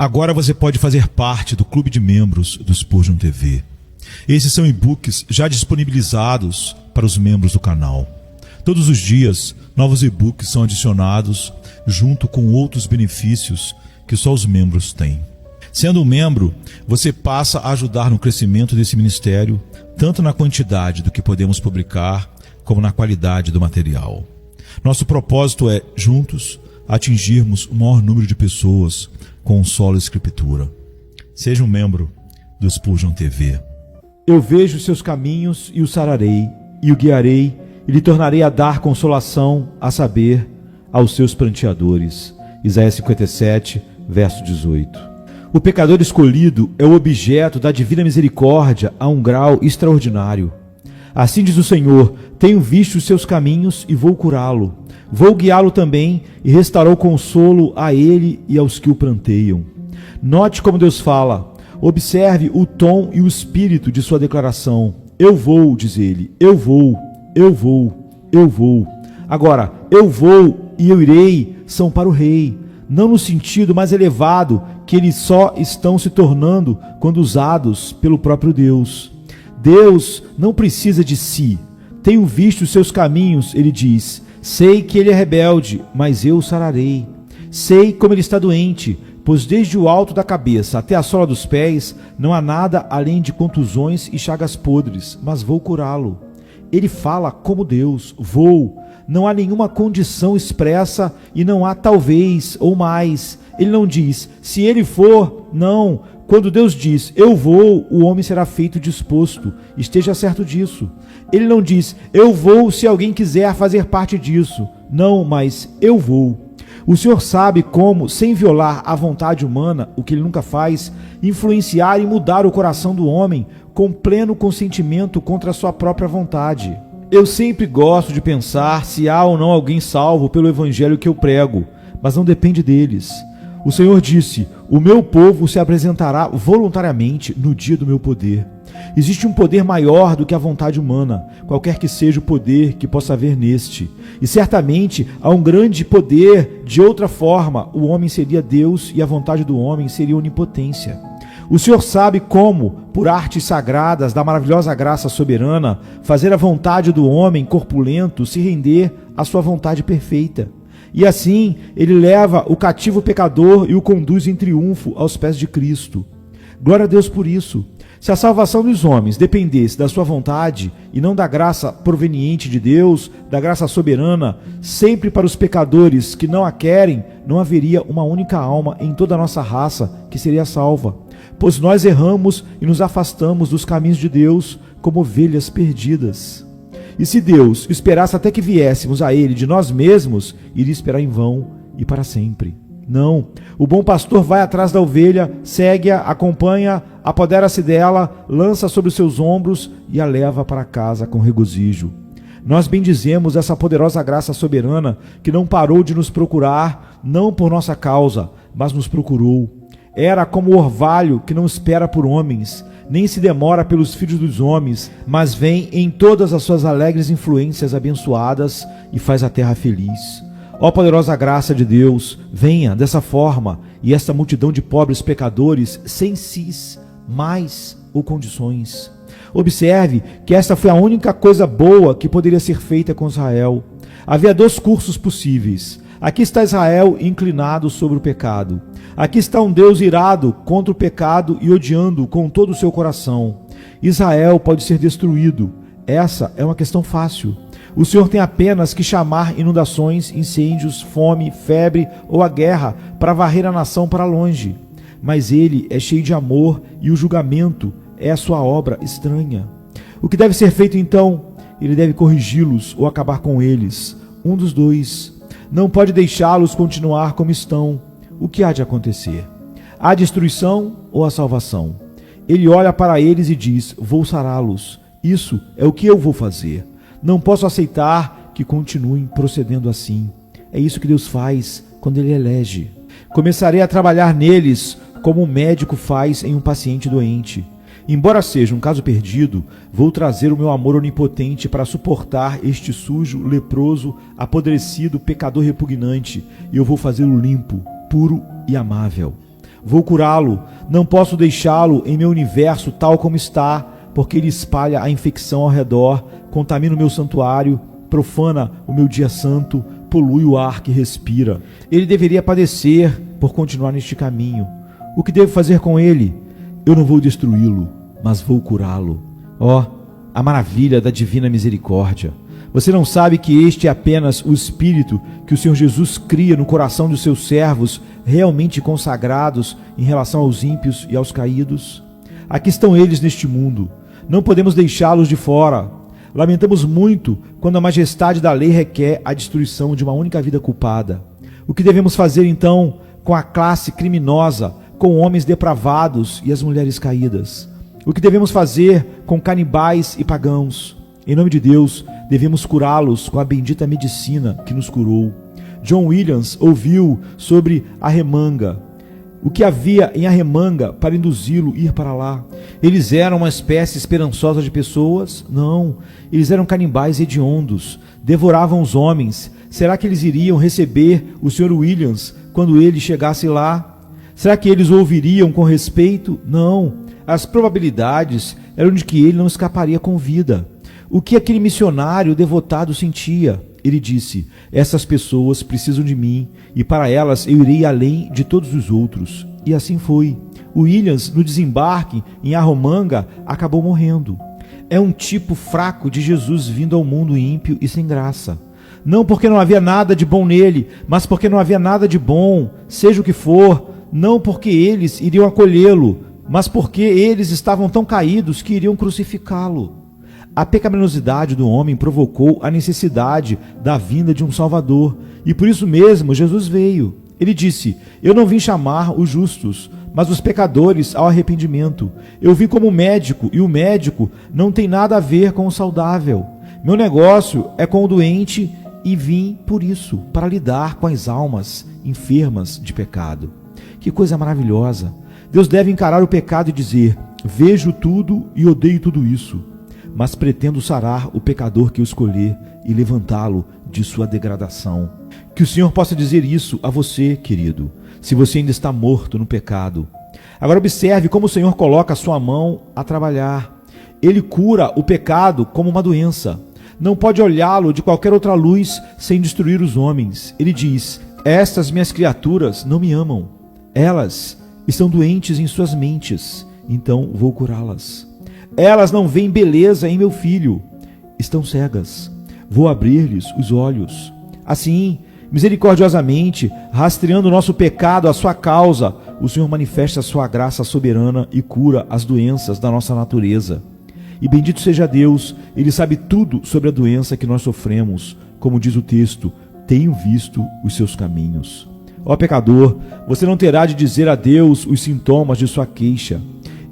Agora você pode fazer parte do clube de membros do Spurgeon TV. Esses são e-books já disponibilizados para os membros do canal. Todos os dias, novos e-books são adicionados junto com outros benefícios que só os membros têm. Sendo um membro, você passa a ajudar no crescimento desse ministério, tanto na quantidade do que podemos publicar, como na qualidade do material. Nosso propósito é, juntos, atingirmos o maior número de pessoas com solo escritura. Seja um membro do Spurgeon TV. Eu vejo os seus caminhos e o sararei, e o guiarei, e lhe tornarei a dar consolação, a saber, aos seus pranteadores. Isaías 57, verso 18. O pecador escolhido é o objeto da divina misericórdia a um grau extraordinário. Assim diz o Senhor: tenho visto os seus caminhos e vou curá-lo. Vou guiá-lo também e restaurar o consolo a ele e aos que o pranteiam. Note como Deus fala. Observe o tom e o espírito de sua declaração. Eu vou, diz ele, eu vou, eu vou, eu vou. Agora, eu vou e eu irei são para o rei, não no sentido mais elevado que eles só estão se tornando quando usados pelo próprio Deus. Deus não precisa de si. Tenho visto os seus caminhos, ele diz. Sei que ele é rebelde, mas eu o sararei. Sei como ele está doente, pois desde o alto da cabeça até a sola dos pés não há nada além de contusões e chagas podres, mas vou curá-lo. Ele fala como Deus, vou. Não há nenhuma condição expressa e não há talvez ou mais. Ele não diz, se ele for, não. Quando Deus diz, eu vou, o homem será feito disposto. Esteja certo disso. Ele não diz, eu vou se alguém quiser fazer parte disso. Não, mas eu vou. O Senhor sabe como, sem violar a vontade humana, o que ele nunca faz, influenciar e mudar o coração do homem com pleno consentimento contra a sua própria vontade. Eu sempre gosto de pensar se há ou não alguém salvo pelo evangelho que eu prego, mas não depende deles. O Senhor disse, o meu povo se apresentará voluntariamente no dia do meu poder. Existe um poder maior do que a vontade humana, qualquer que seja o poder que possa haver neste. E certamente há um grande poder, de outra forma, o homem seria Deus e a vontade do homem seria onipotência. O Senhor sabe como, por artes sagradas da maravilhosa graça soberana, fazer a vontade do homem corpulento se render à sua vontade perfeita. E assim, ele leva o cativo pecador e o conduz em triunfo aos pés de Cristo. Glória a Deus por isso. Se a salvação dos homens dependesse da sua vontade e não da graça proveniente de Deus, da graça soberana, sempre para os pecadores que não a querem, não haveria uma única alma em toda a nossa raça que seria salva. Pois nós erramos e nos afastamos dos caminhos de Deus como ovelhas perdidas. E se Deus esperasse até que viéssemos a Ele de nós mesmos, iria esperar em vão e para sempre. Não, o bom pastor vai atrás da ovelha, segue-a, acompanha, apodera-se dela, lança sobre os seus ombros e a leva para casa com regozijo. Nós bendizemos essa poderosa graça soberana que não parou de nos procurar, não por nossa causa, mas nos procurou. Era como o orvalho que não espera por homens, nem se demora pelos filhos dos homens, mas vem em todas as suas alegres influências abençoadas e faz a terra feliz. Ó poderosa graça de Deus, venha dessa forma, e esta multidão de pobres pecadores, sem cis, mais ou condições. Observe que esta foi a única coisa boa que poderia ser feita com Israel. Havia dois cursos possíveis. Aqui está Israel inclinado sobre o pecado. Aqui está um Deus irado contra o pecado e odiando com todo o seu coração. Israel pode ser destruído. Essa é uma questão fácil. O Senhor tem apenas que chamar inundações, incêndios, fome, febre ou a guerra para varrer a nação para longe. Mas Ele é cheio de amor e o julgamento é a sua obra estranha. O que deve ser feito então? Ele deve corrigi-los ou acabar com eles. Um dos dois. Não pode deixá-los continuar como estão. O que há de acontecer? A destruição ou a salvação? Ele olha para eles e diz, vou sará-los. Isso é o que eu vou fazer. Não posso aceitar que continuem procedendo assim. É isso que Deus faz quando Ele elege. Começarei a trabalhar neles como um médico faz em um paciente doente. Embora seja um caso perdido, vou trazer o meu amor onipotente para suportar este sujo, leproso, apodrecido, pecador repugnante, e eu vou fazê-lo limpo, puro e amável. Vou curá-lo. Não posso deixá-lo em meu universo tal como está, porque ele espalha a infecção ao redor, contamina o meu santuário, profana o meu dia santo, polui o ar que respira. Ele deveria padecer por continuar neste caminho. O que devo fazer com ele? Eu não vou destruí-lo, mas vou curá-lo. Ó, a maravilha da divina misericórdia! Você não sabe que este é apenas o Espírito que o Senhor Jesus cria no coração dos seus servos realmente consagrados em relação aos ímpios e aos caídos? Aqui estão eles neste mundo. Não podemos deixá-los de fora. Lamentamos muito quando a majestade da lei requer a destruição de uma única vida culpada. O que devemos fazer então com a classe criminosa, com homens depravados e as mulheres caídas? O que devemos fazer com canibais e pagãos? Em nome de Deus, devemos curá-los com a bendita medicina que nos curou. John Williams ouviu sobre Arremanga. O que havia em Arremanga para induzi-lo a ir para lá? Eles eram uma espécie esperançosa de pessoas? Não, eles eram canibais hediondos, devoravam os homens. Será que eles iriam receber o Sr. Williams quando ele chegasse lá? Será que eles o ouviriam com respeito? Não, as probabilidades eram de que ele não escaparia com vida. O que aquele missionário devotado sentia? Ele disse: essas pessoas precisam de mim e para elas eu irei além de todos os outros. E assim foi. Williams, no desembarque em Arromanga, acabou morrendo. É um tipo fraco de Jesus vindo ao mundo ímpio e sem graça. Não porque não havia nada de bom nele, mas porque não havia nada de bom, seja o que for. Não porque eles iriam acolhê-lo, mas porque eles estavam tão caídos que iriam crucificá-lo. A pecaminosidade do homem provocou a necessidade da vinda de um Salvador, e por isso mesmo Jesus veio. Ele disse: eu não vim chamar os justos, mas os pecadores ao arrependimento. Eu vim como médico, e o médico não tem nada a ver com o saudável. Meu negócio é com o doente, e vim por isso, para lidar com as almas enfermas de pecado. Que coisa maravilhosa! Deus deve encarar o pecado e dizer: vejo tudo e odeio tudo isso, mas pretendo sarar o pecador que eu escolher e levantá-lo de sua degradação. Que o Senhor possa dizer isso a você, querido, se você ainda está morto no pecado. Agora observe como o Senhor coloca a sua mão a trabalhar. Ele cura o pecado como uma doença. Não pode olhá-lo de qualquer outra luz sem destruir os homens. Ele diz: estas minhas criaturas não me amam. Elas estão doentes em suas mentes, então vou curá-las. Elas não veem beleza em meu filho, estão cegas. Vou abrir-lhes os olhos. Assim, misericordiosamente, rastreando o nosso pecado à sua causa, o Senhor manifesta a sua graça soberana e cura as doenças da nossa natureza. E bendito seja Deus, Ele sabe tudo sobre a doença que nós sofremos. Como diz o texto: tenho visto os seus caminhos. Ó pecador, você não terá de dizer a Deus os sintomas de sua queixa.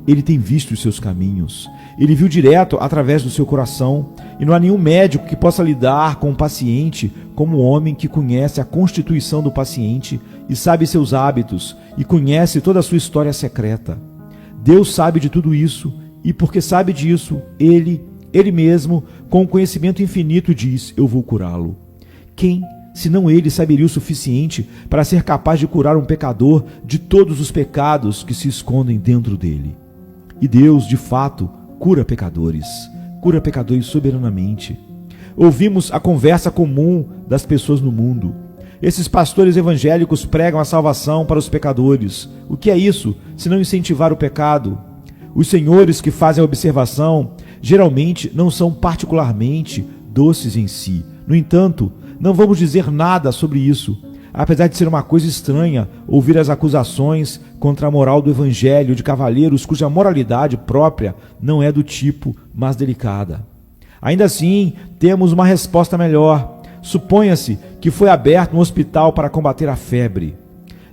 Ele tem visto os seus caminhos. Ele viu direto através do seu coração. E não há nenhum médico que possa lidar com o paciente como o homem que conhece a constituição do paciente e sabe seus hábitos e conhece toda a sua história secreta. Deus sabe de tudo isso, e porque sabe disso, Ele mesmo, com o conhecimento infinito, diz: eu vou curá-lo. Quem, senão Ele, saberia o suficiente para ser capaz de curar um pecador de todos os pecados que se escondem dentro dele? E Deus, de fato, cura pecadores soberanamente. Ouvimos a conversa comum das pessoas no mundo. Esses pastores evangélicos pregam a salvação para os pecadores. O que é isso, se não incentivar o pecado? Os senhores que fazem a observação geralmente não são particularmente doces em si. No entanto, não vamos dizer nada sobre isso. Apesar de ser uma coisa estranha ouvir as acusações contra a moral do evangelho de cavalheiros cuja moralidade própria não é do tipo mais delicada. Ainda assim, temos uma resposta melhor. Suponha-se que foi aberto um hospital para combater a febre.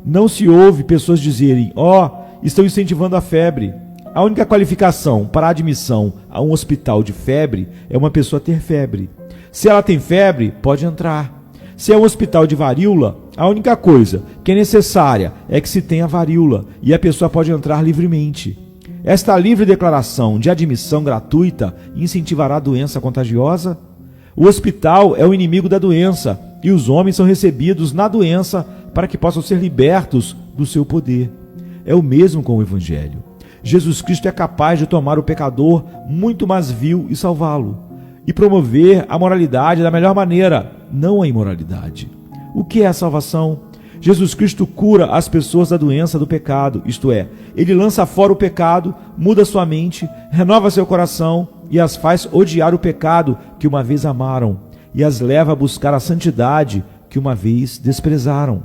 Não se ouve pessoas dizerem: estão incentivando a febre. A única qualificação para a admissão a um hospital de febre é uma pessoa ter febre. Se ela tem febre, pode entrar. Se é um hospital de varíola, a única coisa que é necessária é que se tenha varíola e a pessoa pode entrar livremente. Esta livre declaração de admissão gratuita incentivará a doença contagiosa? O hospital é o inimigo da doença e os homens são recebidos na doença para que possam ser libertos do seu poder. é o mesmo com o Evangelho. Jesus Cristo é capaz de tomar o pecador muito mais vil e salvá-lo, e promover a moralidade da melhor maneira, não a imoralidade. O que é a salvação? Jesus Cristo cura as pessoas da doença do pecado, isto é, ele lança fora o pecado, muda sua mente, renova seu coração e as faz odiar o pecado que uma vez amaram e as leva a buscar a santidade que uma vez desprezaram.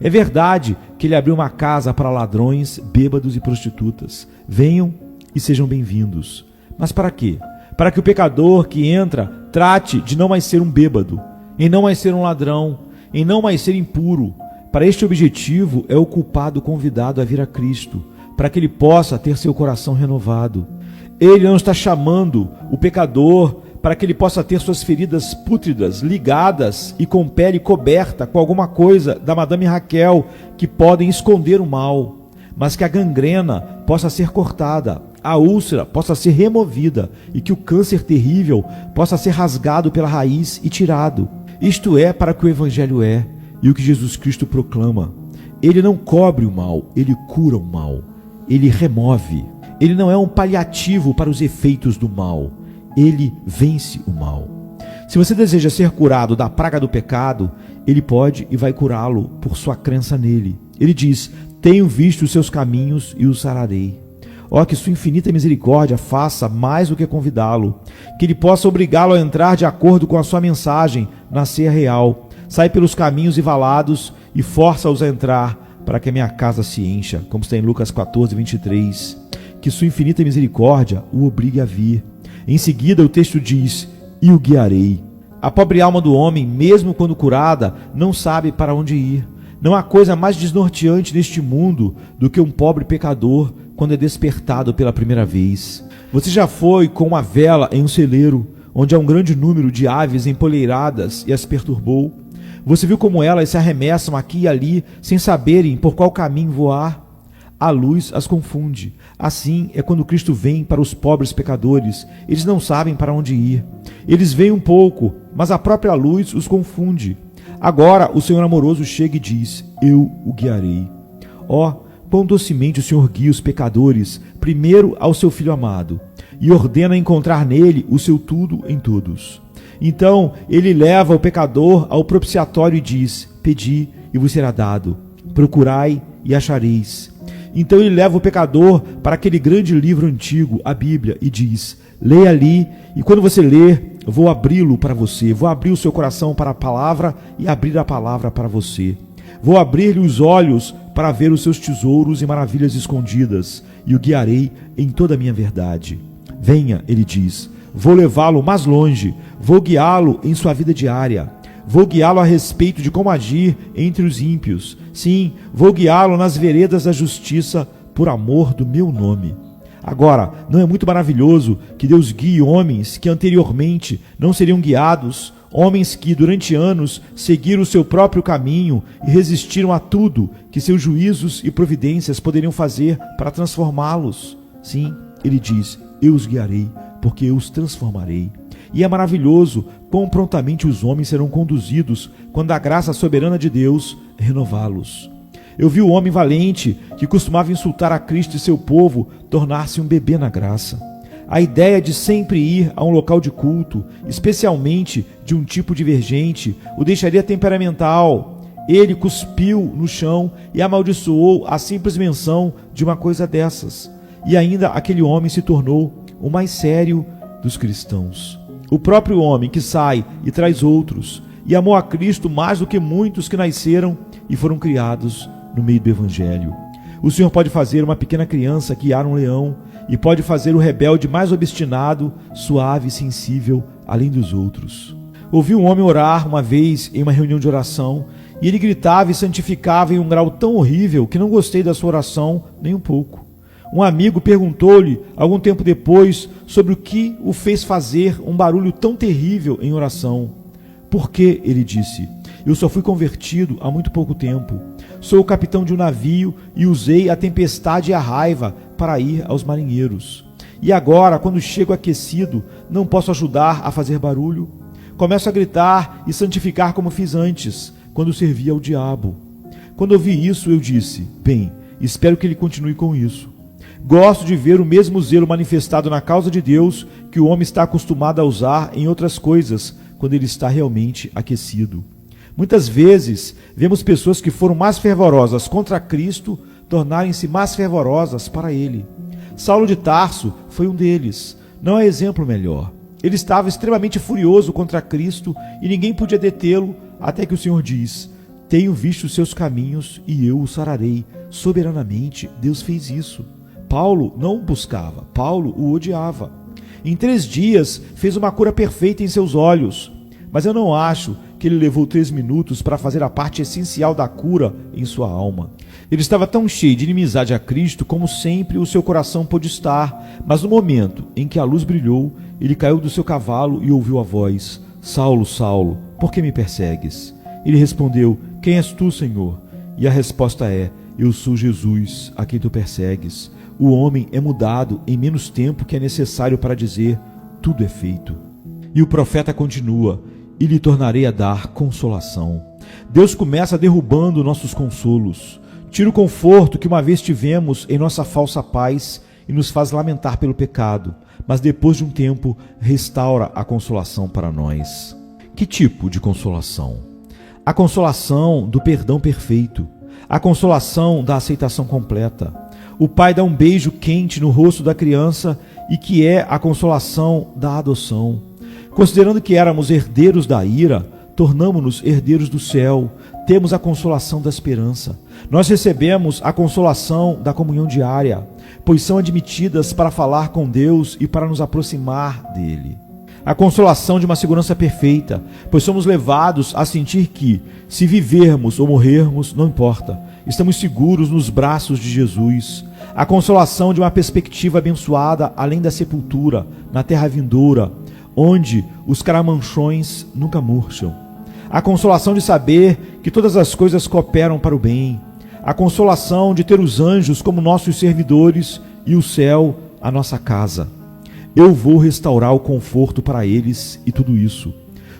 É verdade que ele abriu uma casa para ladrões, bêbados e prostitutas. Venham e sejam bem-vindos. Mas para quê? Para que o pecador que entra trate de não mais ser um bêbado, em não mais ser um ladrão, em não mais ser impuro. Para este objetivo é o culpado convidado a vir a Cristo, para que ele possa ter seu coração renovado. Ele não está chamando o pecador para que ele possa ter suas feridas pútridas, ligadas e com pele coberta com alguma coisa da Madame Raquel que podem esconder o mal, mas que a gangrena possa ser cortada, a úlcera possa ser removida e que o câncer terrível possa ser rasgado pela raiz e tirado. Isto é para que o Evangelho é e o que Jesus Cristo proclama. Ele não cobre o mal, ele cura o mal, ele remove. Ele não é um paliativo para os efeitos do mal, ele vence o mal. Se você deseja ser curado da praga do pecado, ele pode e vai curá-lo por sua crença nele. Ele diz: tenho visto os seus caminhos e os sararei. Ó, que sua infinita misericórdia faça mais do que convidá-lo, que ele possa obrigá-lo a entrar de acordo com a sua mensagem na ceia real. Sai pelos caminhos e valados e força-os a entrar, para que a minha casa se encha, como está em Lucas 14, 23. Que sua infinita misericórdia o obrigue a vir. Em seguida o texto diz: e o guiarei. A pobre alma do homem, mesmo quando curada, não sabe para onde ir. Não há coisa mais desnorteante neste mundo do que um pobre pecador quando é despertado pela primeira vez. Você já foi com uma vela em um celeiro, onde há um grande número de aves empoleiradas e as perturbou? Você viu como elas se arremessam aqui e ali, sem saberem por qual caminho voar? A luz as confunde. Assim é quando Cristo vem para os pobres pecadores. Eles não sabem para onde ir. Eles veem um pouco, mas a própria luz os confunde. Agora o Senhor amoroso chega e diz: eu o guiarei. Ó, quão docemente o Senhor guia os pecadores, primeiro ao seu Filho amado, e ordena encontrar nele o seu tudo em todos. Então ele leva o pecador ao propiciatório e diz: pedi e vos será dado, procurai e achareis. Então ele leva o pecador para aquele grande livro antigo, a Bíblia, e diz: leia ali, e quando você ler, vou abri-lo para você, vou abrir o seu coração para a palavra e abrir a palavra para você. Vou abrir-lhe os olhos para ver os seus tesouros e maravilhas escondidas, e o guiarei em toda a minha verdade. Venha, ele diz, vou levá-lo mais longe, vou guiá-lo em sua vida diária. Vou guiá-lo a respeito de como agir entre os ímpios. Sim, vou guiá-lo nas veredas da justiça por amor do meu nome. Agora, não é muito maravilhoso que Deus guie homens que anteriormente não seriam guiados, homens que durante anos seguiram o seu próprio caminho e resistiram a tudo que seus juízos e providências poderiam fazer para transformá-los? Sim, ele diz: eu os guiarei, porque eu os transformarei. E é maravilhoso quão prontamente os homens serão conduzidos quando a graça soberana de Deus renová-los. Eu vi o homem valente que costumava insultar a Cristo e seu povo tornar-se um bebê na graça. A ideia de sempre ir a um local de culto, especialmente de um tipo divergente, o deixaria temperamental. Ele cuspiu no chão e amaldiçoou a simples menção de uma coisa dessas. E ainda aquele homem se tornou o mais sério dos cristãos. O próprio homem que sai e traz outros, e amou a Cristo mais do que muitos que nasceram e foram criados no meio do Evangelho. O Senhor pode fazer uma pequena criança guiar um leão, e pode fazer o rebelde mais obstinado, suave e sensível, além dos outros. Ouvi um homem orar uma vez em uma reunião de oração, e ele gritava e santificava em um grau tão horrível que não gostei da sua oração nem um pouco. Um amigo perguntou-lhe, algum tempo depois, sobre o que o fez fazer um barulho tão terrível em oração. Por quê? Ele disse. Eu só fui convertido há muito pouco tempo. Sou o capitão de um navio e usei a tempestade e a raiva para ir aos marinheiros. E agora, quando chego aquecido, não posso ajudar a fazer barulho. Começo a gritar e santificar como fiz antes, quando servia ao diabo. Quando ouvi isso, eu disse: bem, Espero que ele continue com isso. Gosto de ver o mesmo zelo manifestado na causa de Deus que o homem está acostumado a usar em outras coisas quando ele está realmente aquecido. Muitas vezes, vemos pessoas que foram mais fervorosas contra Cristo tornarem-se mais fervorosas para ele. Saulo de Tarso foi um deles. Não há exemplo melhor. Ele estava extremamente furioso contra Cristo e ninguém podia detê-lo, até que o Senhor diz: tenho visto os seus caminhos e eu o sararei. Soberanamente, Deus fez isso. Paulo não o buscava, Paulo o odiava. Em 3 dias, fez uma cura perfeita em seus olhos. Mas eu não acho que ele levou 3 minutos para fazer a parte essencial da cura em sua alma. Ele estava tão cheio de inimizade a Cristo como sempre o seu coração pôde estar, mas no momento em que a luz brilhou, ele caiu do seu cavalo e ouviu a voz: Saulo, Saulo, por que me persegues? Ele respondeu: quem és tu, Senhor? E a resposta é: eu sou Jesus, a quem tu persegues. O homem é mudado em menos tempo que é necessário para dizer: tudo é feito. E o profeta continua: e lhe tornarei a dar consolação. Deus começa derrubando nossos consolos. Tira o conforto que uma vez tivemos em nossa falsa paz e nos faz lamentar pelo pecado, mas depois de um tempo restaura a consolação para nós. Que tipo de consolação? A consolação do perdão perfeito, a consolação da aceitação completa. O pai dá um beijo quente no rosto da criança e que é a consolação da adoção. Considerando que éramos herdeiros da ira, tornamo-nos herdeiros do céu, temos a consolação da esperança. Nós recebemos a consolação da comunhão diária, pois são admitidas para falar com Deus e para nos aproximar dele. A consolação de uma segurança perfeita, pois somos levados a sentir que, se vivermos ou morrermos, não importa, estamos seguros nos braços de Jesus. A consolação de uma perspectiva abençoada além da sepultura, na terra vindoura, onde os caramanchões nunca murcham. A consolação de saber que todas as coisas cooperam para o bem. A consolação de ter os anjos como nossos servidores e o céu a nossa casa. Eu vou restaurar o conforto para eles e tudo isso.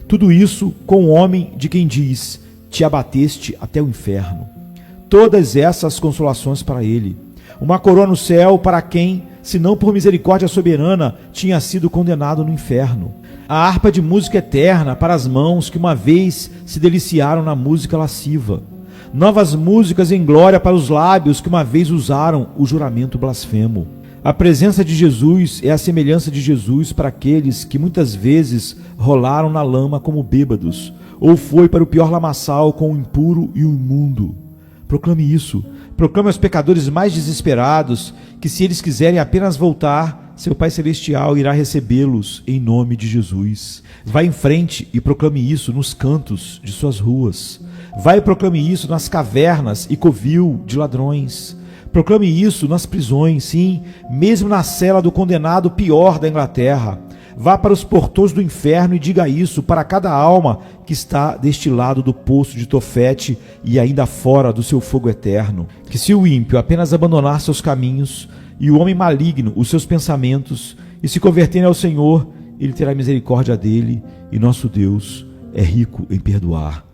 Tudo isso com o homem de quem diz: te abateste até o inferno. Todas essas consolações para ele. Uma coroa no céu para quem, se não por misericórdia soberana, tinha sido condenado no inferno. A harpa de música eterna para as mãos que uma vez se deliciaram na música lasciva. Novas músicas em glória para os lábios que uma vez usaram o juramento blasfemo. A presença de Jesus é a semelhança de Jesus para aqueles que muitas vezes rolaram na lama como bêbados, ou foi para o pior lamaçal com o impuro e o imundo. Proclame isso. Proclame aos pecadores mais desesperados que, se eles quiserem apenas voltar, seu Pai Celestial irá recebê-los em nome de Jesus. Vá em frente e proclame isso nos cantos de suas ruas. Vá e proclame isso nas cavernas e covil de ladrões. Proclame isso nas prisões, sim, mesmo na cela do condenado pior da Inglaterra. Vá para os portões do inferno e diga isso para cada alma que está deste lado do poço de Tofete e ainda fora do seu fogo eterno. Que se o ímpio apenas abandonar seus caminhos e o homem maligno os seus pensamentos e se converterem ao Senhor, ele terá misericórdia dele e nosso Deus é rico em perdoar.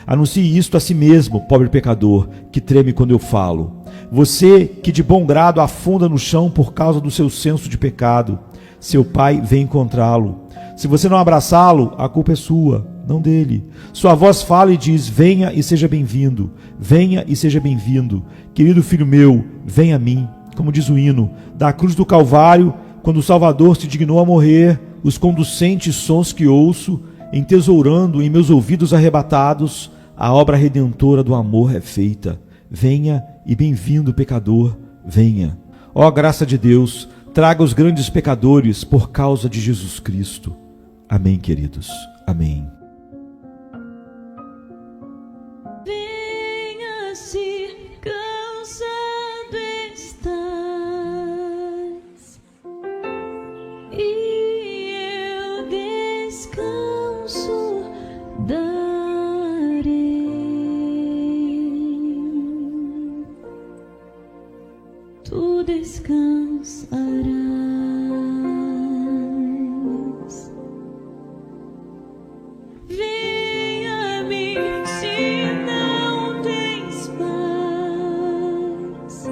Anuncie isto a si mesmo, pobre pecador, que treme quando eu falo. Você que de bom grado afunda no chão por causa do seu senso de pecado, seu pai vem encontrá-lo. Se você não abraçá-lo, a culpa é sua, não dele. Sua voz fala e diz: venha e seja bem-vindo, venha e seja bem-vindo. Querido filho meu, venha a mim. Como diz o hino, da cruz do Calvário, quando o Salvador se dignou a morrer, os conducentes sons que ouço, entesourando em meus ouvidos arrebatados, a obra redentora do amor é feita. Venha e bem-vindo, pecador, venha. Ó graça de Deus, traga os grandes pecadores por causa de Jesus Cristo. Amém, queridos. Amém. Venha se cansado estás, e eu descanso darei. Tu descansarás. Venha a mim se não tens paz.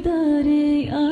cuidarei.